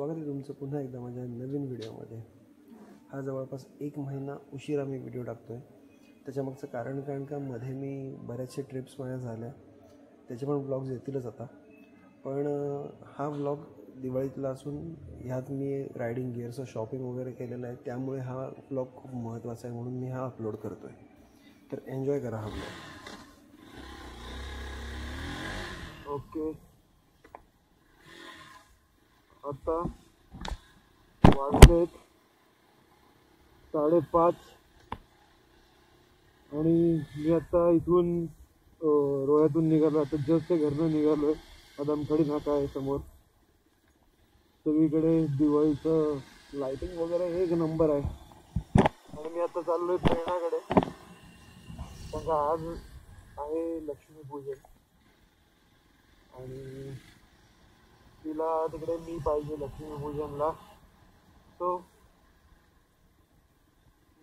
स्वागत आहे तुमचं पुन्हा एकदा माझ्या नवीन व्हिडिओमध्ये। हा जवळपास 1 महिना उशिरा मी व्हिडिओ टाकतो आहे। त्याच्यामागचं कारण का मध्ये मी बऱ्याचशा ट्रिप्स माझ्या झाल्या, त्याचे पण व्लॉग्स येतीलच आता। पण हा व्लॉग दिवाळीतला असून ह्यात मी रायडिंग गिअरचं शॉपिंग वगैरे केलेलं आहे, त्यामुळे हा व्लॉग खूप महत्त्वाचा आहे म्हणून मी हा अपलोड करतो आहे। तर एन्जॉय करा हा व्लॉग। ओके, आता वाजलेत 5:30 आणि मी आता इथून रोह्यातून निघालो। आता जस्ट घरनं निघालो आहे। आदमखडी नाका आहे समोर। सगळीकडे दिवाळीचं लाइटिंग वगैरे एक नंबर आहे। आणि मी आता चाललोय प्रेरणाकडे, कारण आज आहे लक्ष्मीपूजन आणि तिला तिकडे मी पाहिजे लक्ष्मीपूजनला। तो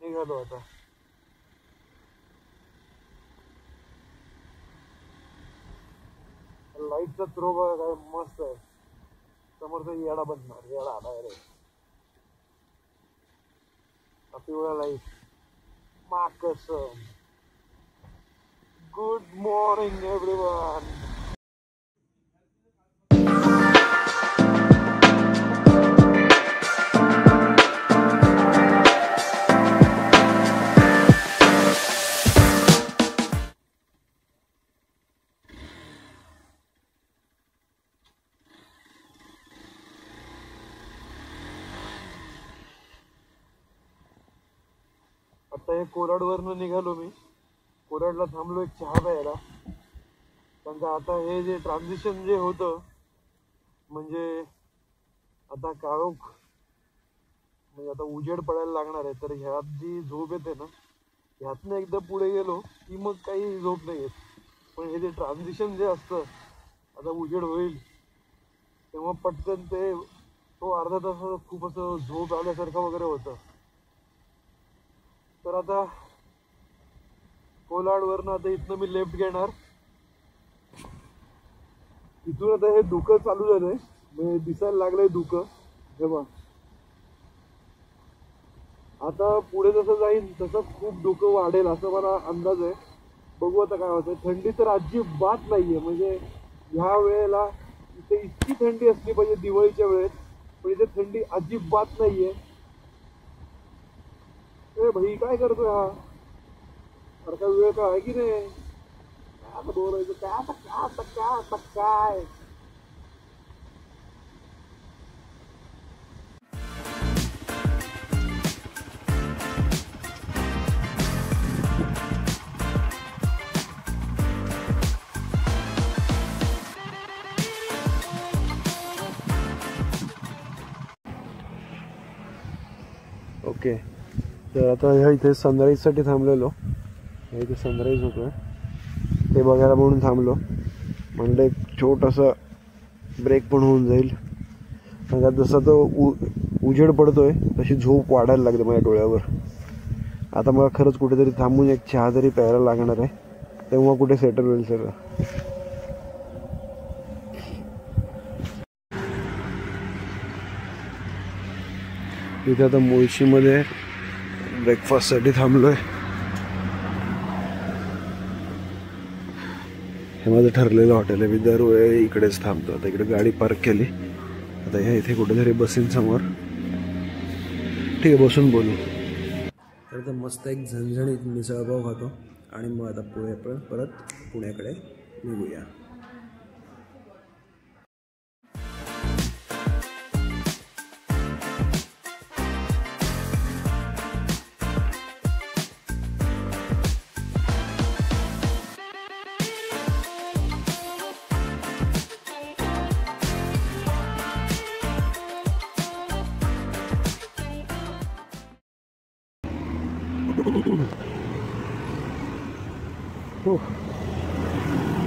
निघालो आता। लाईटचा थ्रो बघा काय मस्त आहे। समोरचा येडा बनणार, येडा आलाय रे। पिवळा लाईट माकसम। Good morning everyone. आता हे कोराडवरनं निघालो मी। कोराडला थांबलो एक चहा प्यायला, कारण का आता हे जे ट्रान्झिशन जे होतं, म्हणजे आता काळोख म्हणजे आता उजेड पडायला लागणार आहे। तर ह्यात जी झोप येते ना, ह्यातनं एकदा पुढे गेलो की मग काही झोप नाही येत। पण हे जे ट्रान्झिशन जे असतं, आता उजेड होईल तेव्हा पटकन तो अर्धा तास खूप असं झोप आल्यासारखं वगैरे होतं। तर आता कोलाडवरनं आता इथनं मी लेफ्ट घेणार। इथून आता हे धुकं चालू झालंय, म्हणजे दिसायला लागलंय धुकं। हे बघ, आता पुढे जसं जाईल तसं खूप धुकं वाढेल असं मला अंदाज आहे। बघू आता काय होतंय। थंडी तर अजिबात नाहीये, म्हणजे ह्या वेळेला इथे इतकी थंडी असली पाहिजे दिवाळीच्या वेळेत, पण इथे थंडी अजिबात नाहीये। ए भाई काय करतोय हा? सारखा वेळ का आहे की नाही? काय आता बोलायचं काय? ओके, तर आता ह्या इथे सनराईजसाठी थांबलेलो। इथे सनराईज होतोय ते बघायला म्हणून थांबलो। म्हणजे एक छोटासा ब्रेक पण होऊन जाईल, कारण जसा तो उजेड पडतोय तशी झोप वाढायला लागते माझ्या डोळ्यावर। आता मला खरंच कुठेतरी थांबून एक चहा तरी प्यायला लागणार आहे, तेव्हा कुठे सेटल होईल सगळं। इथे आता मुळशीमध्ये ब्रेकफास्टसाठी थांबलोय। हे माझं ठरलेलं हॉटेल आहे। मी दरवेळी इकडेच थांबतो। आता इकडे गाडी पार्क केली, आता ह्या इथे कुठेतरी बसीन समोर। ठीक आहे, बसून बोलू। तर आता मस्त एक झणझणीत मिसळपाव खातो आणि मग आता परत पुण्याकडे निघूया।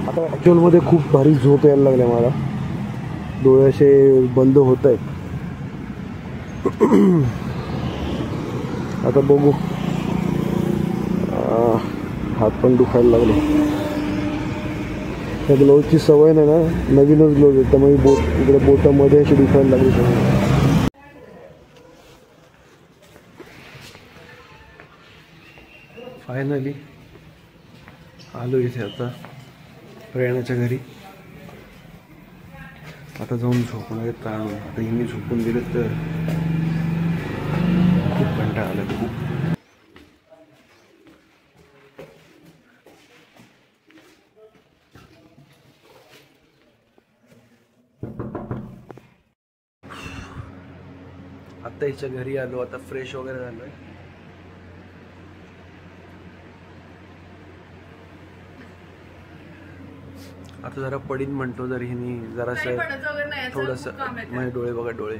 आता ॲक्च्युअलमध्ये खूप भारी झोप यायला लागल्या मला। डोळे असे बंद होत आहेत। आता बघू, हात पण दुखायला लागले। त्या ग्लोवची सवय नाही ना, नवीनच ग्लोव आहे, त्यामुळे इकडे बोटामध्ये अशी दुखायला लागली। फायनली आलो इथे आता प्रयाणाच्या घरी. आता जाऊन झोपणार आहेत ताणून. आता मी झोपून गेले तर खूप कंटाळा आला खूप. आता हिच्या घरी आलो. आता फ्रेश वगैरे झालोय. आता जरा पडीन म्हणतो. जर हिनी जरासं थोडंसं माझे डोळे बघा डोळे.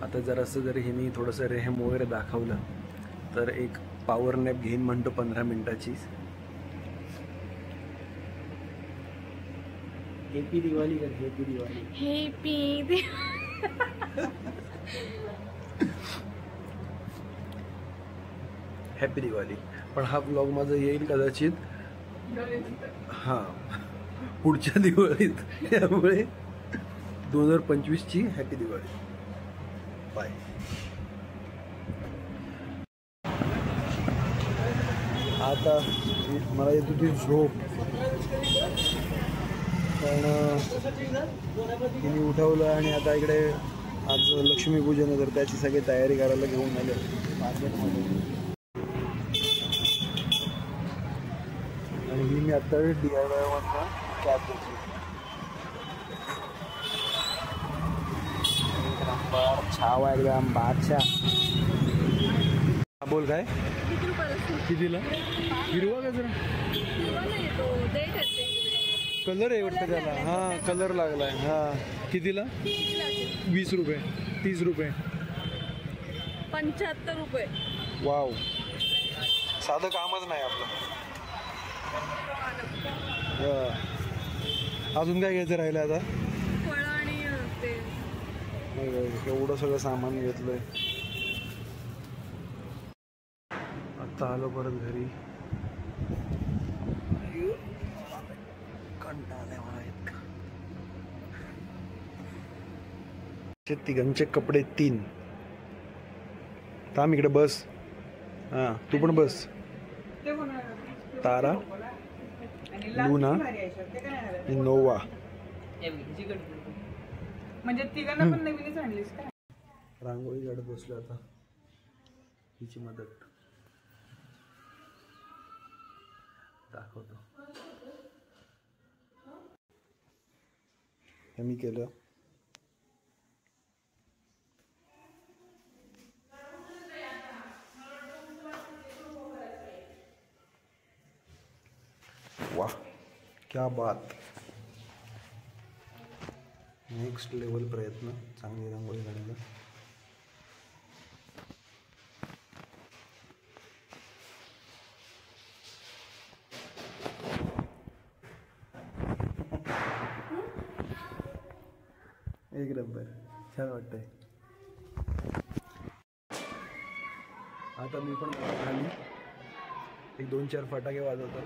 आता जरासं जर हिनी थोडंसं रेहम वगैरे दाखवलं तर एक पॉवर नॅप घेईन म्हणतो 15 मिनिटाची. हॅपी दिवाळी कर. Happy Diwali. Happy happy Diwali. पण हा ब्लॉग माझा येईल कदाचित हां पुढच्या दिवाळीत. त्यामुळे 2025ची हॅपी दिवाळी. बाय. आता मला येत होती झोप पण तिने उठवलं आणि आता इकडे आज लक्ष्मीपूजन आहे तर त्याची सगळी तयारी करायला घेऊन आले मार्केटमध्ये. आणि ही मी आता DIY मधनं कॅब घेतली. एक नंबर छावा एकदम बादशाह. बोल काय कितीला? हिरवा गजरा कलर आहे वाटतं त्याला. हां कलर लागलाय. हां कितीला? 20 रुपये. 30 रुपये. 75 रुपये. वाव. साधं कामच नाही आपलं. अजून काय घ्यायचं राहिलं आता? फळं आणि ते एवढं सगळं सामान घेतलंय. आता आलो परत घरी. कंटाळा मला इतका. तिघांचे कपडे 3. थांब इकडे बस. हां तू पण बस. तारा लुना नोवा म्हणजे तिघांना पण नवीनच आणलीस का? रांगोळी काढत बसलो आता. हिची मदत दाखवतो. हे मी केलं. वाह क्या बात. नेक्स्ट लेवल प्रयत्न. चांगली रांगोळी काढायला. एक नंबर. छान वाटतंय. आता मी पण खाली एक 2-4 फटाके वाजवतात.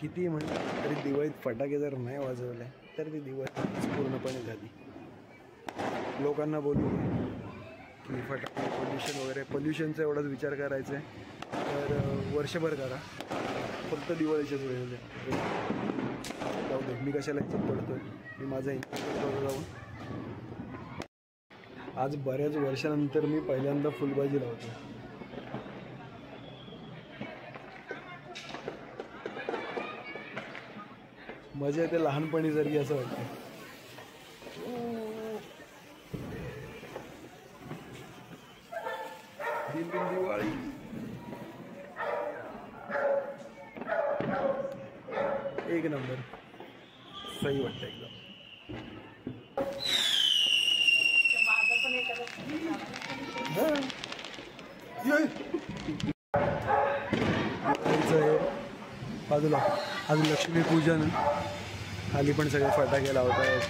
किती म्हणलं तरी दिवाळीत फटाके जर नाही वाजवले तर ती दिवाळी पूर्णपणे झाली. लोकांना बोलू की फटाके पोल्युशन वगैरे. पोल्युशनचा एवढाच विचार करायचा आहे तर वर्षभर करा. फक्त दिवाळीच्याच वेळेला जाऊ दे. मी कशाला याच्यात पडतोय. मी माझा इंटरेस्ट जाऊन. आज बऱ्याच वर्षानंतर मी पहिल्यांदा फुलबाजी लावतो. मजा येते लहानपणी जरी असं वाटतं. दिवाळी एक नंबर. सही वाटतं एकदम. बाजूला अजून लक्ष्मीपूजन. खाली पण सगळे फटाके लावत आहेत.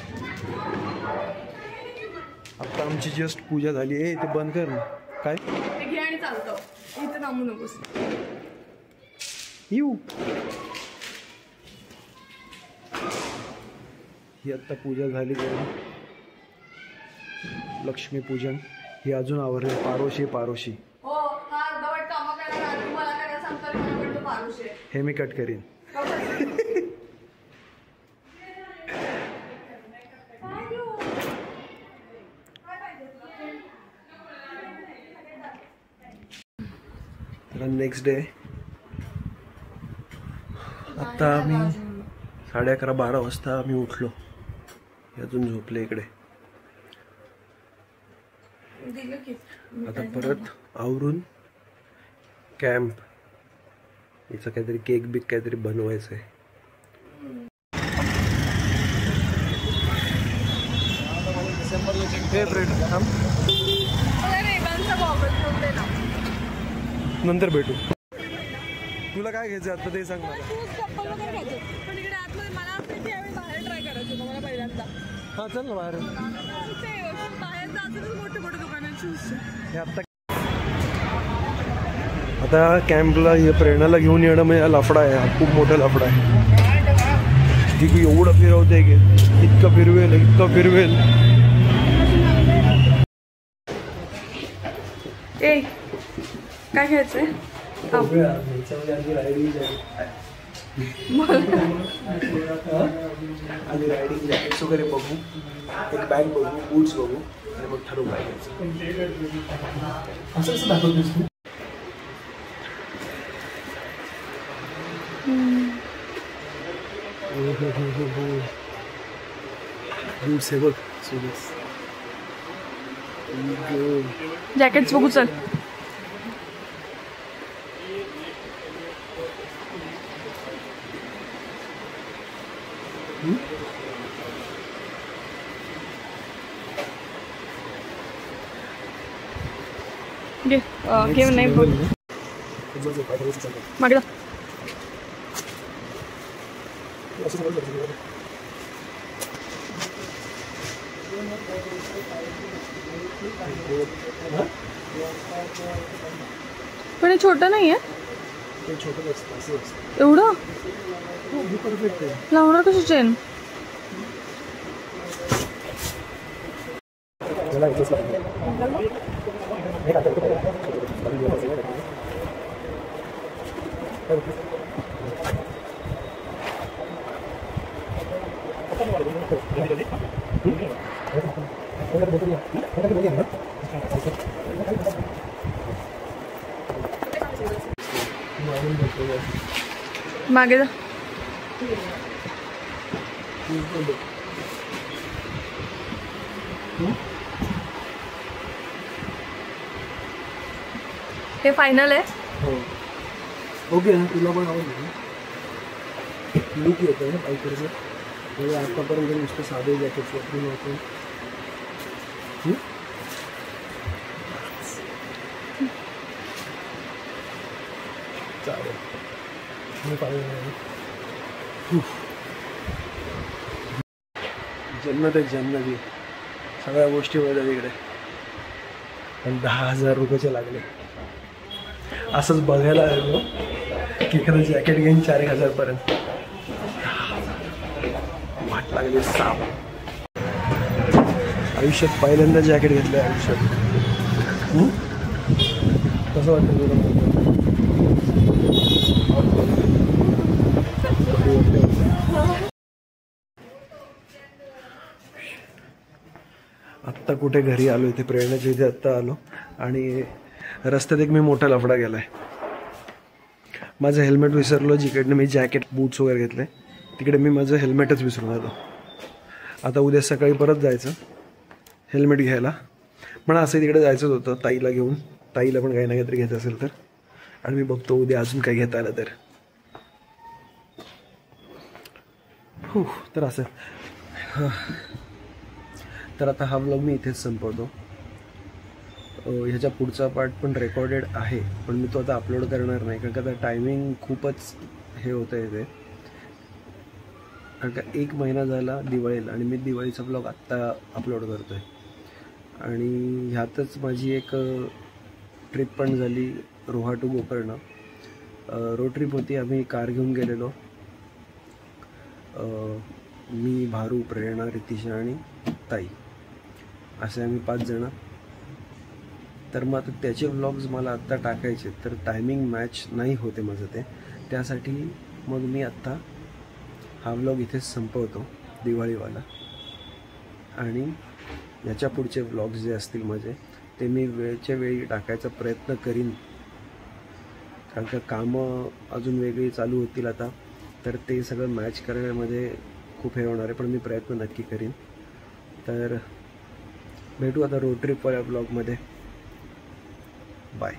आता आमची जस्ट पूजा झाली. ते बंद कर ना. काय ते घे आणि चालतं. इथं थांबू नकोस. येऊ. ही आत्ता पूजा झाली. लक्ष्मीपूजन ही अजून आवरले. पारोशी हो. हा अर्धवट कामं करायला मला करायला सांगतो. हे मी कट करीन. तर नेक्स्ट डे आत्ता आम्ही 11:30-12 वाजता आम्ही उठलो. अजून झोपले इकडे. आता परत आवरून कॅम्प याचं काहीतरी केक बिक काहीतरी बनवायचं आहे. नंतर भेटू. तुला काय घ्यायचं आता ते सांग मला. हा चल ना बाहेर. आता कॅम्पला प्रेरणाला घेऊन येणं म्हणजे लफडा आहे. हा खूप मोठा लफडा आहे. ती एवढं फिरवते की इतकं फिरवेल इतकं फिरवेल. ए काय घ्यायचंय? आणि रायडिंग जॅकेट्स वगैरे बघू, एक बॅग बघू, बूट्स बघू आणि मग ठरवू काय घ्यायचं. असं असं दाखवतोस तू. बूट्स हे बघ. जॅकेट्स बघू चल. घे नाही बघ मागे जा. पण हे छोटं नाही आहे. एवढं लावणार कसं चेन? मागे जा. हे फायनल आहे. ओके ना. तुला पण आवडलं लुक येतं ना बाईकरचं. म्हणजे आतापर्यंत नुसतं साधे जॅकेट्स वापरून आपण चालेल. जन्नत आहे जन्नती. सगळ्या गोष्टी मिळतात इकडे. पण 10,000 रुपयाचे लागले. असंच बघायला आलो की एखादं जॅकेट घेईन 4,000 पर्यंत. वाट लागली साप. आयुष्यात पहिल्यांदा जॅकेट घेतलं आयुष्यात. कसं वाटतं तुला? आत्ता कुठे घरी आलो. इथे प्रेरणाच्या इथे आत्ता आलो आणि रस्त्यात एक मी मोठा लफडा गेलाय. माझं हेल्मेट विसरलो. जिकडनं मी जॅकेट बूट्स वगैरे घेतले तिकडे मी माझं हेल्मेटच विसरून आलो. आता उद्या सकाळी परत जायचं हेल्मेट घ्यायला. मला असं तिकडे जायचंच होतं ताईला घेऊन. ताईला पण काही ना काहीतरी घ्यायचं असेल तर. आणि मी बघतो उद्या अजून काही घेता आलं तर. हो तर असं. तर आता हा व्लॉग मी इथेच संपवतो. ह्याच्या पुढचा पार्ट पण रेकॉर्डेड आहे पण मी तो आता अपलोड करणार नाही कारण का आता टायमिंग खूपच हे होतं आहे ते. कारण का 1 महिना झाला दिवाळीला आणि मी दिवाळीचा व्लॉग आत्ता अपलोड करतो आहे. आणि ह्यातच माझी एक ट्रिप पण झाली Roha to Gokarna. Road trip होती. आम्ही कार घेऊन गेलेलो. मी, भारू, प्रेरणा, रितिशा आणि ताई असे आम्ही 5 जण. तर मग आता त्याचे व्लॉग्स मला आत्ता टाकायचे तर टायमिंग मॅच नाही होते माझं ते. त्यासाठी मग मी आत्ता हा व्लॉग इथेच संपवतो, दिवाळीवाला. आणि याच्या पुढचे व्लॉग्स जे असतील माझे ते मी वेळच्या वेळी टाकायचा प्रयत्न करीन, कारण का कामं अजून वेगळी चालू होतील आता, तर ते सगळं मॅच करण्यामध्ये खूप हे होणार आहे, पण मी प्रयत्न नक्की करीन. तर भेटू आता रोड ट्रिपवाल्या ब्लॉगमध्ये. बाय.